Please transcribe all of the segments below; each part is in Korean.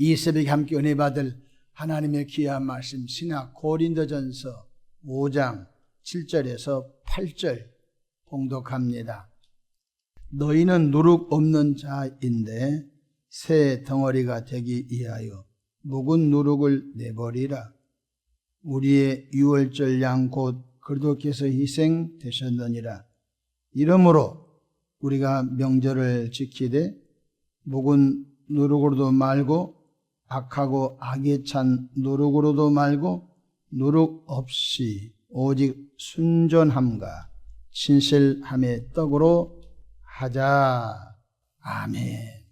이 새벽에 함께 은혜 받을 하나님의 귀한 말씀 신약 고린도전서 5장 7절에서 8절 봉독합니다. 너희는 누룩 없는 자인데 새 덩어리가 되기 위하여 묵은 누룩을 내버리라. 우리의 유월절 양 곧 그리스도께서 희생되셨느니라. 이러므로 우리가 명절을 지키되 묵은 누룩으로도 말고 악하고 악에 찬 누룩으로도 말고 누룩 없이 오직 순전함과 신실함의 떡으로 하자. 아멘.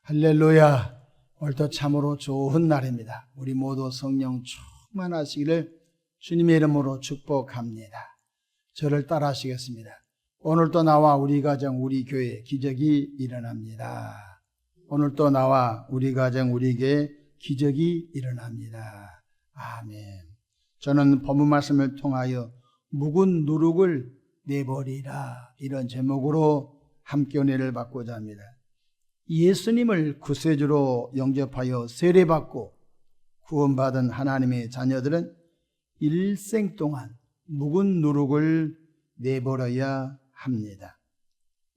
할렐루야. 오늘도 참으로 좋은 날입니다. 우리 모두 성령 충만하시기를 주님의 이름으로 축복합니다. 저를 따라 하시겠습니다. 오늘도 나와 우리 가정 우리 교회 기적이 일어납니다. 오늘도 나와 우리 가정 우리 교회 기적이 일어납니다. 아멘. 저는 본문 말씀을 통하여 묵은 누룩을 내버리라 이런 제목으로 함께 은혜를 받고자 합니다. 예수님을 구세주로 영접하여 세례받고 구원받은 하나님의 자녀들은 일생 동안 묵은 누룩을 내버려야 합니다.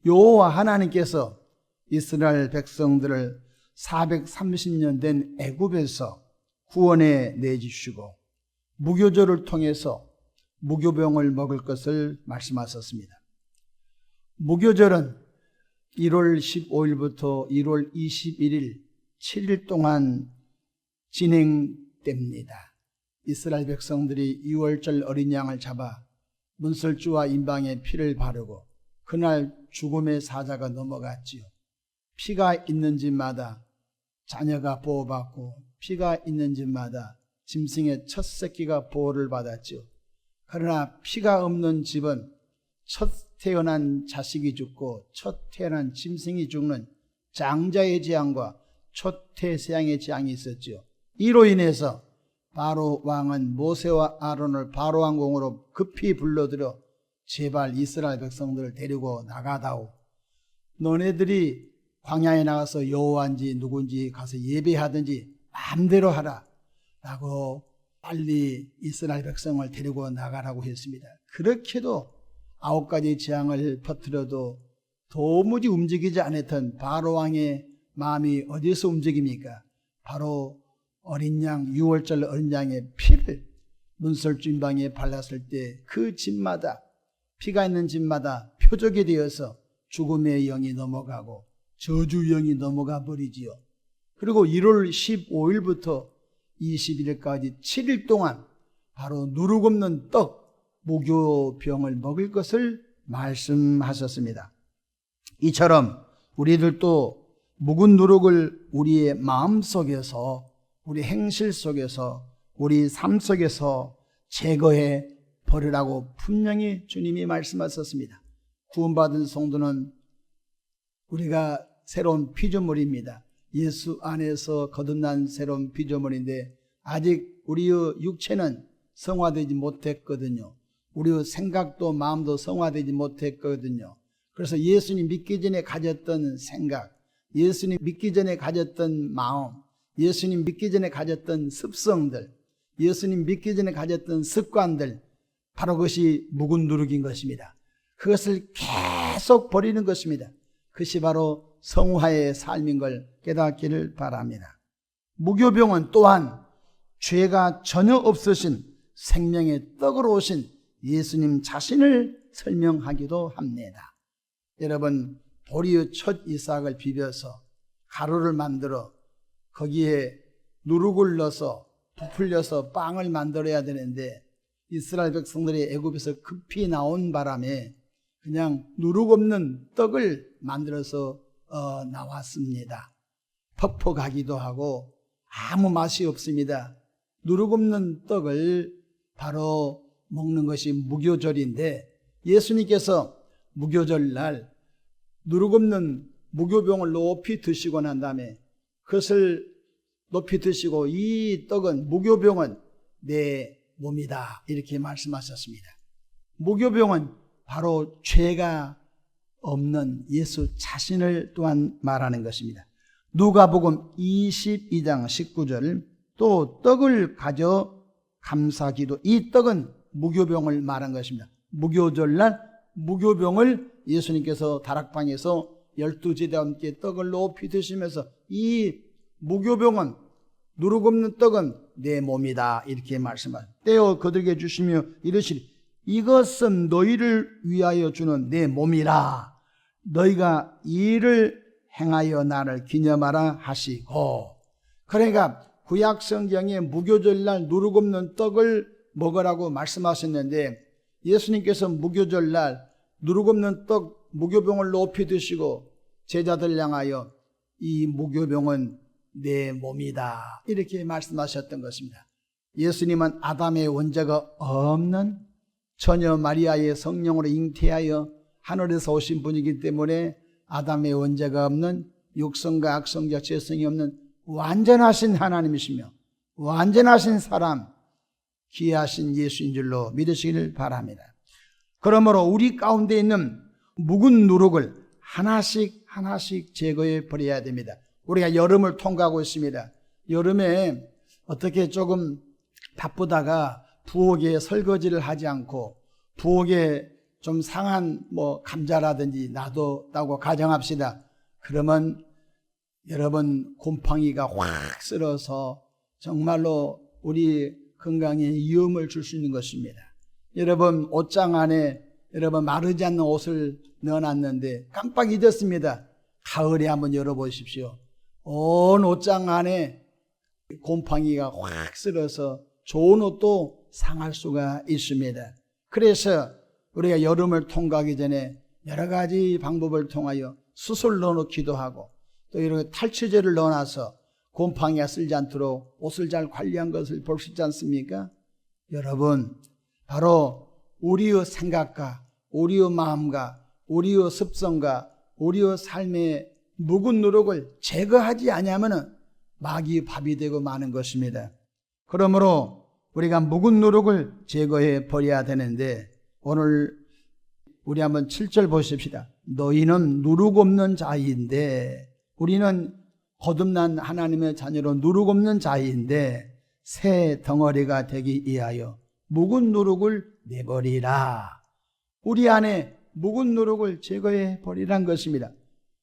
여호와 하나님께서 이스라엘 백성들을 430년 된 애굽에서 구원해 내주시고 무교절을 통해서 무교병을 먹을 것을 말씀하셨습니다. 무교절은 1월 15일부터 1월 21일 7일 동안 진행됩니다. 이스라엘 백성들이 유월절 어린 양을 잡아 문설주와 인방에 피를 바르고 그날 죽음의 사자가 넘어갔지요. 피가 있는 집마다 자녀가 보호받고 피가 있는 집마다 짐승의 첫 새끼가 보호를 받았지요. 그러나 피가 없는 집은 첫 태어난 자식이 죽고 첫 태어난 짐승이 죽는 장자의 재앙과 초태세양의 재앙이 있었지요. 이로 인해서 바로 왕은 모세와 아론을 바로 왕궁으로 급히 불러들여 제발 이스라엘 백성들을 데리고 나가다오. 너네들이 광야에 나가서 여호와인지 누군지 가서 예배하든지 마음대로 하라 라고 빨리 이스라엘 백성을 데리고 나가라고 했습니다. 그렇게도 9가지 재앙을 퍼뜨려도 도무지 움직이지 않았던 바로 왕의 마음이 어디서 움직입니까? 바로 어린 양, 유월절 어린 양의 피를 문설주 인방에 발랐을 때 그 집마다 피가 있는 집마다 표적이 되어서 죽음의 영이 넘어가고 저주 영이 넘어가 버리지요. 그리고 1월 15일부터 21일까지 7일 동안 바로 누룩 없는 떡, 무교병을 먹을 것을 말씀하셨습니다. 이처럼 우리들도 묵은 누룩을 우리의 마음속에서 우리 행실 속에서 우리 삶 속에서 제거해 버리라고 분명히 주님이 말씀하셨습니다. 구원받은 성도는 우리가 새로운 피조물입니다. 예수 안에서 거듭난 새로운 피조물인데 아직 우리의 육체는 성화되지 못했거든요. 우리의 생각도 마음도 성화되지 못했거든요. 그래서 예수님 믿기 전에 가졌던 생각, 예수님 믿기 전에 가졌던 마음, 예수님 믿기 전에 가졌던 습성들, 예수님 믿기 전에 가졌던 습관들, 바로 그것이 묵은 누룩인 것입니다. 그것을 계속 버리는 것입니다. 그것이 바로 성화의 삶인 걸 깨닫기를 바랍니다. 무교병은 또한 죄가 전혀 없으신 생명의 떡으로 오신 예수님 자신을 설명하기도 합니다. 여러분, 보리의 첫 이삭을 비벼서 가루를 만들어 거기에 누룩을 넣어서 부풀려서 빵을 만들어야 되는데 이스라엘 백성들이 애굽에서 급히 나온 바람에 그냥 누룩 없는 떡을 만들어서 나왔습니다. 퍽퍽하기도 하고 아무 맛이 없습니다. 누룩 없는 떡을 바로 먹는 것이 무교절인데 예수님께서 무교절 날 누룩 없는 무교병을 높이 드시고 난 다음에 그것을 높이 드시고 이 떡은 무교병은 내 몸이다 이렇게 말씀하셨습니다. 무교병은 바로 죄가 없는 예수 자신을 또한 말하는 것입니다. 누가복음 22장 19절 또 떡을 가져 감사기도. 이 떡은 무교병을 말한 것입니다. 무교절날 무교병을 예수님께서 다락방에서 12제자와 함께 떡을 높이 드시면서 이 무교병은 누룩 없는 떡은 내 몸이다 이렇게 말씀하십니다. 떼어 그들에게 주시며 이르시리 이것은 너희를 위하여 주는 내 몸이라. 너희가 이를 행하여 나를 기념하라 하시고. 그러니까 구약 성경에 무교절날 누룩 없는 떡을 먹으라고 말씀하셨는데 예수님께서 무교절날 누룩 없는 떡 무교병을 높이 드시고 제자들 향하여 이 무교병은 내 몸이다 이렇게 말씀하셨던 것입니다. 예수님은 아담의 원자가 없는 처녀 마리아의 성령으로 잉태하여 하늘에서 오신 분이기 때문에 아담의 원자가 없는 육성과 악성과 죄성이 없는 완전하신 하나님이시며 완전하신 사람 귀하신 예수인 줄로 믿으시기를 바랍니다. 그러므로 우리 가운데 있는 묵은 누룩을 하나씩 제거해 버려야 됩니다. 우리가 여름을 통과하고 있습니다. 여름에 어떻게 조금 바쁘다가 부엌에 설거지를 하지 않고 부엌에 좀 상한 감자라든지 놔뒀다고 가정합시다. 그러면 여러분 곰팡이가 확 쓸어서 정말로 우리 건강에 위험을 줄 수 있는 것입니다. 여러분 옷장 안에 여러분 마르지 않는 옷을 넣어놨는데 깜빡 잊었습니다. 가을에 한번 열어보십시오. 온 옷장 안에 곰팡이가 확 쓸어서 좋은 옷도 상할 수가 있습니다. 그래서 우리가 여름을 통과하기 전에 여러 가지 방법을 통하여 수술 넣어놓기도 하고 또 이렇게 탈취제를 넣어놔서 곰팡이가 쓸지 않도록 옷을 잘 관리한 것을 볼 수 있지 않습니까? 여러분 바로 우리의 생각과 우리의 마음과 우리의 습성과 우리의 삶의 묵은 누룩을 제거하지 아니하면 마귀의 밥이 되고 마는 것입니다. 그러므로 우리가 묵은 누룩을 제거해 버려야 되는데 오늘 우리 한번 7절 보십시다. 너희는 누룩 없는 자인데 우리는 거듭난 하나님의 자녀로 누룩 없는 자인데 새 덩어리가 되기 위하여 묵은 누룩을 내버리라. 우리 안에 묵은 누룩을 제거해 버리란 것입니다.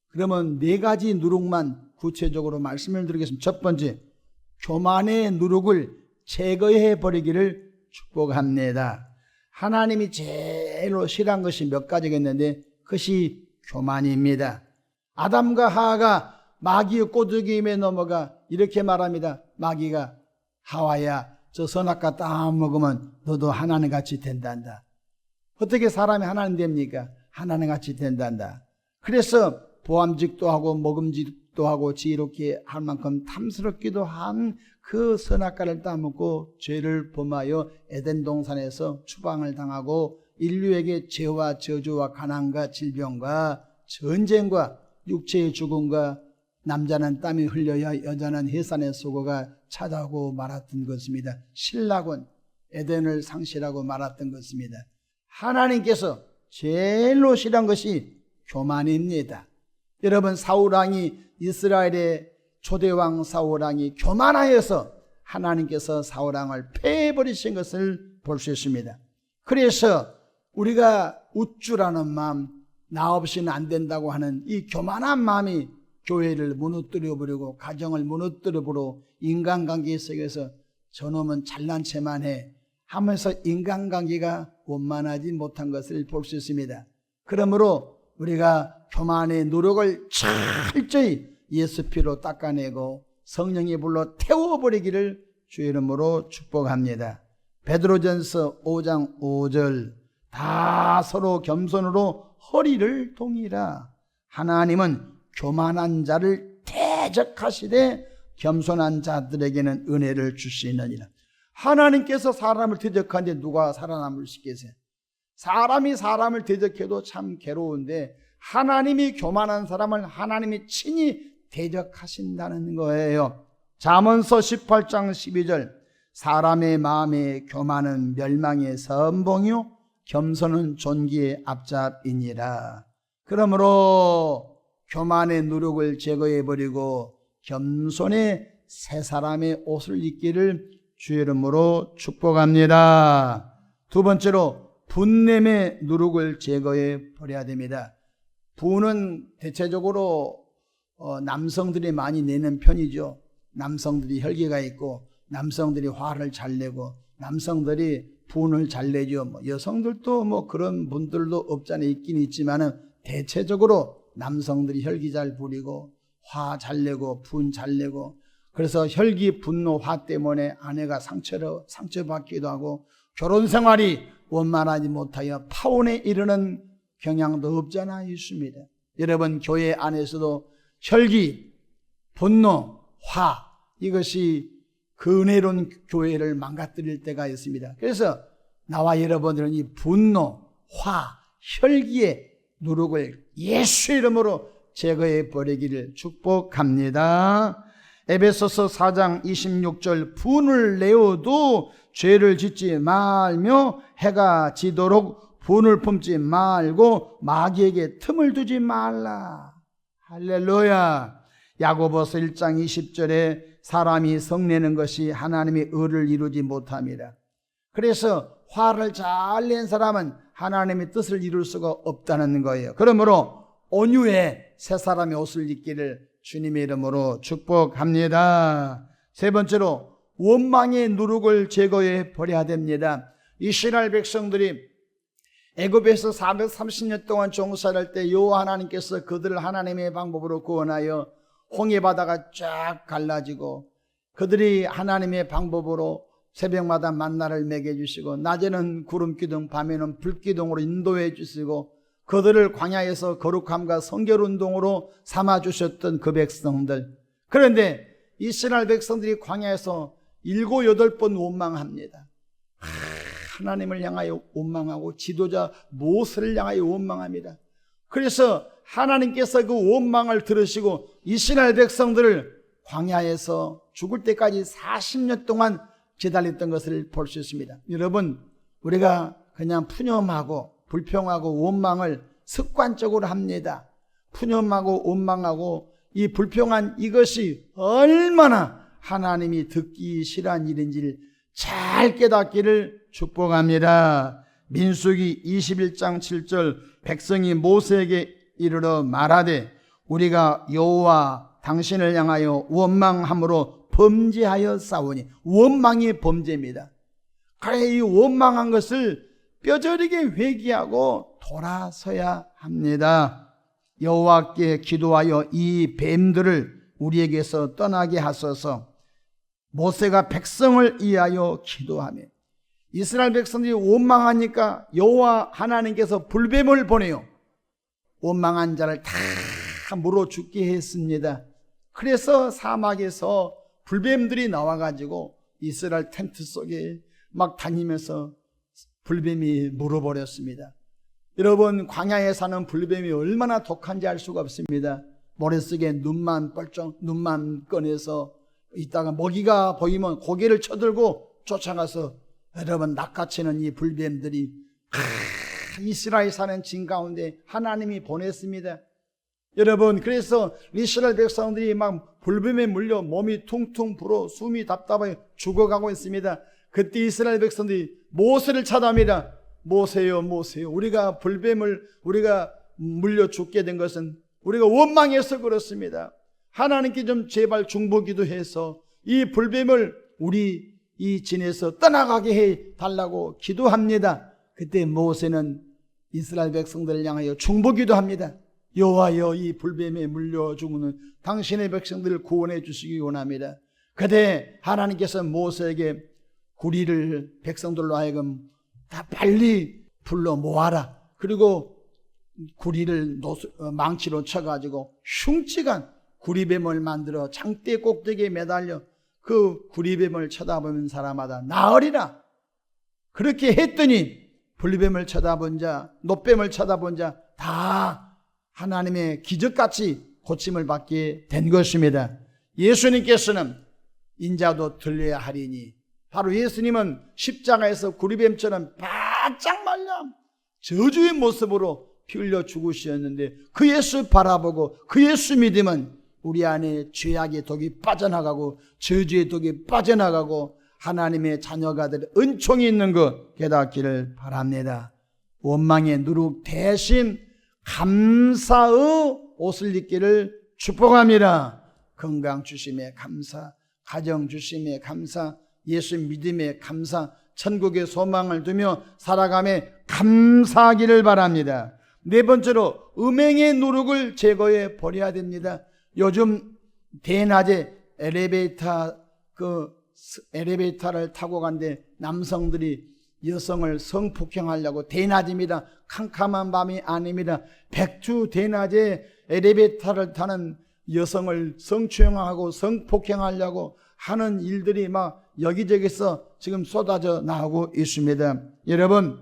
그러면 4가지 누룩만 구체적으로 말씀을 드리겠습니다. 첫 번째, 교만의 누룩을 제거해 버리기를 축복합니다. 하나님이 제일로 싫어한 것이 몇 가지겠는데 그것이 교만입니다. 아담과 하와가 마귀의 꼬드김에 넘어가 이렇게 말합니다. 마귀가 하와야 저 선악과 딱 먹으면 너도 하나님같이 된단다. 어떻게 사람이 하나님 됩니까? 하나님같이 된단다. 그래서 보암직도 하고 먹음직도 하고 지혜롭게 할 만큼 탐스럽기도 한 그 선악과를 따먹고 죄를 범하여 에덴 동산에서 추방을 당하고 인류에게 죄와 저주와 가난과 질병과 전쟁과 육체의 죽음과 남자는 땀이 흘려야 여자는 해산의 수고가 찾아오고 말았던 것입니다. 신락은 에덴을 상실하고 말았던 것입니다. 하나님께서 제일로 싫어한 것이 교만입니다. 여러분 사울왕이 이스라엘의 초대왕 사울왕이 교만하여서 하나님께서 사울왕을 패해버리신 것을 볼 수 있습니다. 그래서 우리가 우쭐하는 마음, 나 없이는 안 된다고 하는 이 교만한 마음이 교회를 무너뜨려버리고 가정을 무너뜨려버리고 인간관계 속에서 저놈은 잘난 체만 해 하면서 인간관계가 원만하지 못한 것을 볼 수 있습니다. 그러므로 우리가 교만의 노력을 철저히 예수 피로 닦아내고 성령의 불로 태워버리기를 주의 이름으로 축복합니다. 베드로전서 5장 5절 다 서로 겸손으로 허리를 동이라. 하나님은 교만한 자를 대적하시되 겸손한 자들에게는 은혜를 주시느니라. 하나님께서 사람을 대적하는데 누가 살아남을 수 있겠어요? 사람이 사람을 대적해도 참 괴로운데 하나님이 교만한 사람을 하나님이 친히 대적하신다는 거예요. 잠언서 18장 12절 사람의 마음에 교만은 멸망의 선봉이요 겸손은 존귀의 앞잡이니라. 그러므로 교만의 누룩을 제거해버리고 겸손의 새 사람의 옷을 입기를 주의 이름으로 축복합니다. 두 번째로 분냄의 누룩을 제거해 버려야 됩니다. 분은 대체적으로 남성들이 많이 내는 편이죠. 남성들이 혈기가 있고 남성들이 화를 잘 내고 남성들이 분을 잘 내죠. 여성들도 그런 분들도 없잖아요. 있긴 있지만은 대체적으로 남성들이 혈기 잘 부리고 화 잘 내고 분 잘 내고, 그래서 혈기, 분노, 화 때문에 아내가 상처받기도 하고 결혼 생활이 원만하지 못하여 파혼에 이르는 경향도 없잖아 있습니다. 여러분, 교회 안에서도 혈기, 분노, 화, 이것이 그 은혜로운 교회를 망가뜨릴 때가 있습니다. 그래서 나와 여러분들은 이 분노, 화, 혈기의 누룩을 예수 이름으로 제거해 버리기를 축복합니다. 에베소서 4장 26절, 분을 내어도 죄를 짓지 말며 해가 지도록 분을 품지 말고 마귀에게 틈을 두지 말라. 할렐루야. 야고보서 1장 20절에 사람이 성내는 것이 하나님의 의를 이루지 못합니다. 그래서 화를 잘 낸 사람은 하나님의 뜻을 이룰 수가 없다는 거예요. 그러므로 온유의 새 사람의 옷을 입기를 주님의 이름으로 축복합니다. 세 번째로 원망의 누룩을 제거해 버려야 됩니다. 이스라엘 백성들이 애굽에서 430년 동안 종살할 때 여호와 하나님께서 그들을 하나님의 방법으로 구원하여 홍해 바다가 쫙 갈라지고 그들이 하나님의 방법으로 새벽마다 만나를 먹여주시고 낮에는 구름기둥 밤에는 불기둥으로 인도해 주시고 그들을 광야에서 거룩함과 성결운동으로 삼아주셨던 그 백성들. 그런데 이스라엘 백성들이 광야에서 7, 8번 원망합니다. 하나님을 향하여 원망하고 지도자 모세를 향하여 원망합니다. 그래서 하나님께서 그 원망을 들으시고 이스라엘 백성들을 광야에서 죽을 때까지 40년 동안 기다렸던 것을 볼 수 있습니다. 여러분, 우리가 그냥 푸념하고 불평하고 원망을 습관적으로 합니다. 푸념하고 원망하고 이 불평한 이것이 얼마나 하나님이 듣기 싫어한 일인지를 잘 깨닫기를 축복합니다. 민수기 21장 7절, 백성이 모세에게 이르러 말하되 우리가 여호와 당신을 향하여 원망함으로 범죄하여 싸우니. 원망이 범죄입니다. 그래, 이 원망한 것을 뼈저리게 회개하고 돌아서야 합니다. 여호와께 기도하여 이 뱀들을 우리에게서 떠나게 하소서. 모세가 백성을 위하여 기도하며 이스라엘 백성들이 원망하니까 여호와 하나님께서 불뱀을 보내요. 원망한 자를 다 물어 죽게 했습니다. 그래서 사막에서 불뱀들이 나와가지고 이스라엘 텐트 속에 막 다니면서 불뱀이 물어버렸습니다. 여러분, 광야에 사는 불뱀이 얼마나 독한지 알 수가 없습니다. 머릿속에 눈만 꺼내서 있다가 먹이가 보이면 고개를 쳐들고 쫓아가서 여러분 낚아채는 이 불뱀들이 이스라엘 사는 진 가운데 하나님이 보냈습니다. 여러분, 그래서 이스라엘 백성들이 막 불뱀에 물려 몸이 퉁퉁 불어 숨이 답답해 죽어가고 있습니다. 그때 이스라엘 백성들이 모세를 찾아옵니다. 모세요, 모세요. 우리가 물려 죽게 된 것은 우리가 원망해서 그렇습니다. 하나님께 좀 제발 중보기도해서 이 불뱀을 우리 이 진에서 떠나가게 해달라고 기도합니다. 그때 모세는 이스라엘 백성들을 향하여 중보기도합니다. 여호와여, 이 불뱀에 물려 죽는 당신의 백성들을 구원해 주시기 원합니다. 그때 하나님께서 모세에게 구리를 백성들로 하여금 다 빨리 불러 모아라. 그리고 구리를 망치로 쳐가지고 흉측한 구리뱀을 만들어 장대 꼭대기에 매달려 그 구리뱀을 쳐다보는 사람마다 나으리라. 그렇게 했더니 불뱀을 쳐다본 자, 노뱀을 쳐다본 자 다 하나님의 기적같이 고침을 받게 된 것입니다. 예수님께서는 인자도 들려야 하리니, 바로 예수님은 십자가에서 구리뱀처럼 바짝 말라 저주의 모습으로 피 흘려 죽으셨는데 그 예수 바라보고 그 예수 믿으면 우리 안에 죄악의 독이 빠져나가고 저주의 독이 빠져나가고 하나님의 자녀가 될 은총이 있는 것 깨닫기를 바랍니다. 원망의 누룩 대신 감사의 옷을 입기를 축복합니다. 건강 주심에 감사, 가정 주심에 감사, 예수 믿음에 감사, 천국의 소망을 두며 살아감에 감사하기를 바랍니다. 네 번째로 음행의 누룩을 제거해 버려야 됩니다. 요즘 대낮에 엘리베이터를 타고 간데 남성들이 여성을 성폭행하려고, 대낮입니다. 캄캄한 밤이 아닙니다. 백주 대낮에 엘리베이터를 타는 여성을 성추행하고 성폭행하려고 하는 일들이 막 여기저기서 지금 쏟아져 나오고 있습니다. 여러분,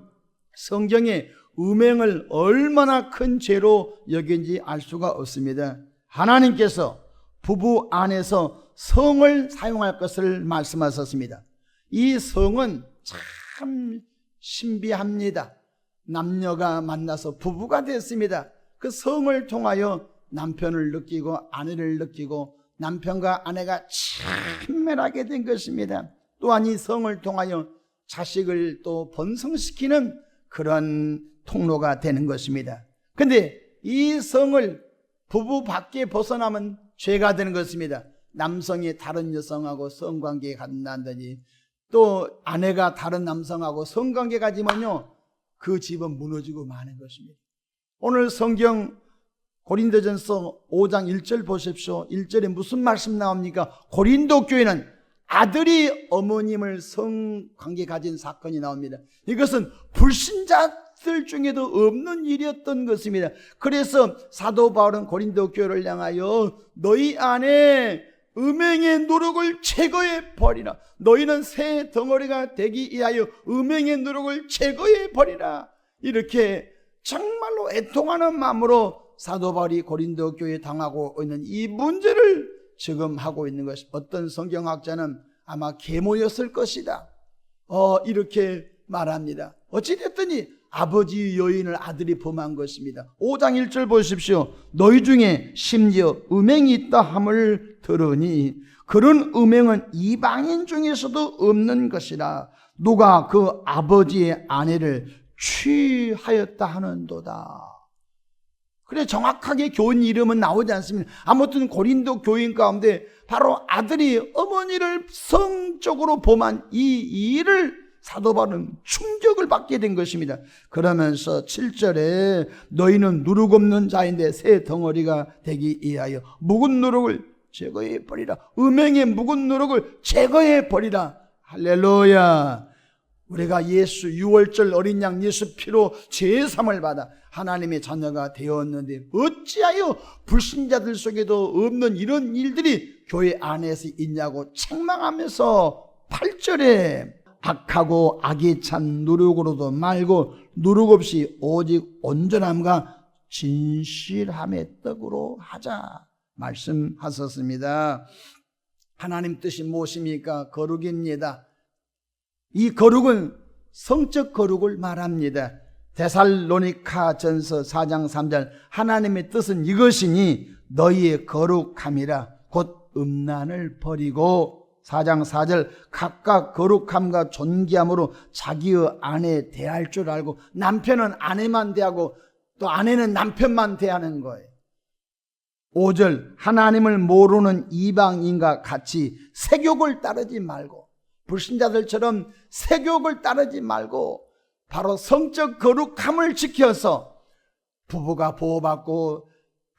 성경에 음행을 얼마나 큰 죄로 여긴지 알 수가 없습니다. 하나님께서 부부 안에서 성을 사용할 것을 말씀하셨습니다. 이 성은 참 신비합니다. 남녀가 만나서 부부가 됐습니다. 그 성을 통하여 남편을 느끼고 아내를 느끼고 남편과 아내가 친밀하게 된 것입니다. 또한 이 성을 통하여 자식을 또 번성시키는 그런 통로가 되는 것입니다. 그런데 이 성을 부부 밖에 벗어나면 죄가 되는 것입니다. 남성이 다른 여성하고 성관계에 간다든지 또 아내가 다른 남성하고 성관계 가지면요, 그 집은 무너지고 마는 것입니다. 오늘 성경 고린도전서 5장 1절 보십시오. 1절에 무슨 말씀 나옵니까? 고린도 교회는 아들이 어머님을 성관계 가진 사건이 나옵니다. 이것은 불신자들 중에도 없는 일이었던 것입니다. 그래서 사도 바울은 고린도 교회를 향하여 너희 안에 음행의 누룩을 제거해 버리라. 너희는 새 덩어리가 되기 위하여 음행의 누룩을 제거해 버리라. 이렇게 정말로 애통하는 마음으로 사도 바울이 고린도 교회에 당하고 있는 이 문제를 지금 하고 있는 것이, 어떤 성경학자는 아마 계모였을 것이다, 이렇게 말합니다. 어찌됐더니 아버지의 여인을 아들이 범한 것입니다. 5장 1절 보십시오. 너희 중에 심지어 음행이 있다 함을 들으니 그런 음행은 이방인 중에서도 없는 것이라. 누가 그 아버지의 아내를 취하였다 하는도다. 그래, 정확하게 교인 이름은 나오지 않습니다. 아무튼 고린도 교인 가운데 바로 아들이 어머니를 성적으로 범한 이 일을 사도 바울은 충격을 받게 된 것입니다. 그러면서 7절에 너희는 누룩 없는 자인데 새 덩어리가 되기 위하여 묵은 누룩을 제거해 버리라. 음행의 묵은 누룩을 제거해 버리라. 할렐루야. 우리가 예수 유월절 어린 양 예수 피로 죄의 사함을 받아 하나님의 자녀가 되었는데 어찌하여 불신자들 속에도 없는 이런 일들이 교회 안에서 있냐고 책망하면서 8절에 악하고 악에 찬 누룩으로도 말고 누룩 없이 오직 온전함과 진실함의 떡으로 하자 말씀하셨습니다. 하나님 뜻이 무엇입니까? 거룩입니다. 이 거룩은 성적 거룩을 말합니다. 데살로니가 전서 4장 3절 하나님의 뜻은 이것이니 너희의 거룩함이라 곧 음란을 버리고 4장 4절 각각 거룩함과 존귀함으로 자기의 아내 대할 줄 알고, 남편은 아내만 대하고 또 아내는 남편만 대하는 거예요. 5절 하나님을 모르는 이방인과 같이 세욕을 따르지 말고, 불신자들처럼 세욕을 따르지 말고 바로 성적 거룩함을 지켜서 부부가 보호받고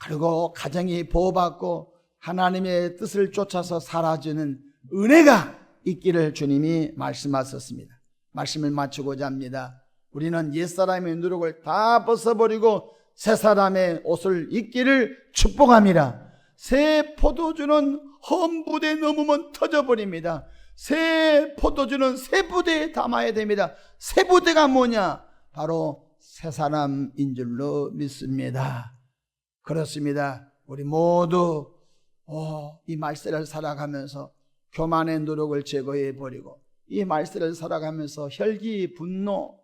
그리고 가정이 보호받고 하나님의 뜻을 쫓아서 살아주는 은혜가 있기를 주님이 말씀하셨습니다. 말씀을 마치고자 합니다. 우리는 옛사람의 누룩을 다 벗어버리고 새사람의 옷을 입기를 축복합니다. 새 포도주는 험부대에 넘으면 터져버립니다. 새 포도주는 새 부대에 담아야 됩니다. 새 부대가 뭐냐? 바로 새사람인 줄로 믿습니다. 그렇습니다. 우리 모두 이 말세를 살아가면서 교만의 누룩을 제거해 버리고 이 말세를 살아가면서 혈기, 분노,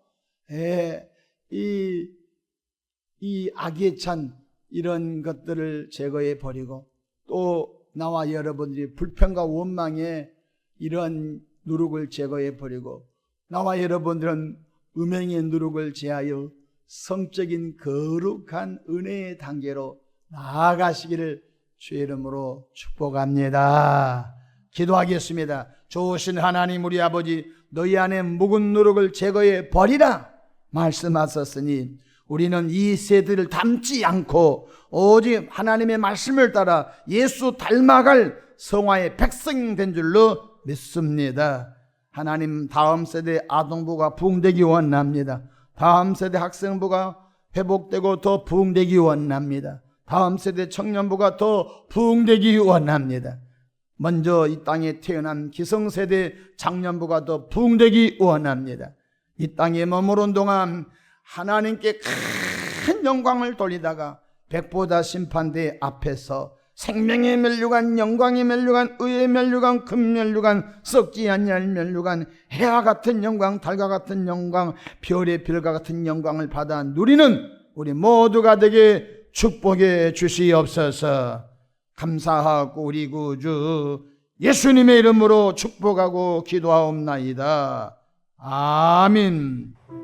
이 악에 찬 이런 것들을 제거해 버리고 또 나와 여러분들이 불평과 원망에 이러한 누룩을 제거해 버리고 나와 여러분들은 음행의 누룩을 제하여 성적인 거룩한 은혜의 단계로 나아가시기를 주의 이름으로 축복합니다. 기도하겠습니다. 좋으신 하나님 우리 아버지, 너희 안에 묵은 누룩을 제거해 버리라 말씀하셨으니 우리는 이 세대를 닮지 않고 오직 하나님의 말씀을 따라 예수 닮아갈 성화의 백성이 된 줄로 믿습니다. 하나님, 다음 세대 아동부가 부흥되기 원합니다. 다음 세대 학생부가 회복되고 더 부흥되기 원합니다. 다음 세대 청년부가 더 부흥되기 원합니다. 먼저 이 땅에 태어난 기성세대 장년부가 더 부흥되기 원합니다. 이 땅에 머무른 동안 하나님께 큰 영광을 돌리다가 백보다 심판대 앞에서 생명의 멸류관, 영광의 멸류관, 의의 멸류관, 금멸류관, 썩지 아니할 멸류관, 해와 같은 영광, 달과 같은 영광, 별의 별과 같은 영광을 받아 누리는 우리 모두가 되게 축복해 주시옵소서. 감사하고 우리 구주 예수님의 이름으로 축복하고 기도하옵나이다. 아멘.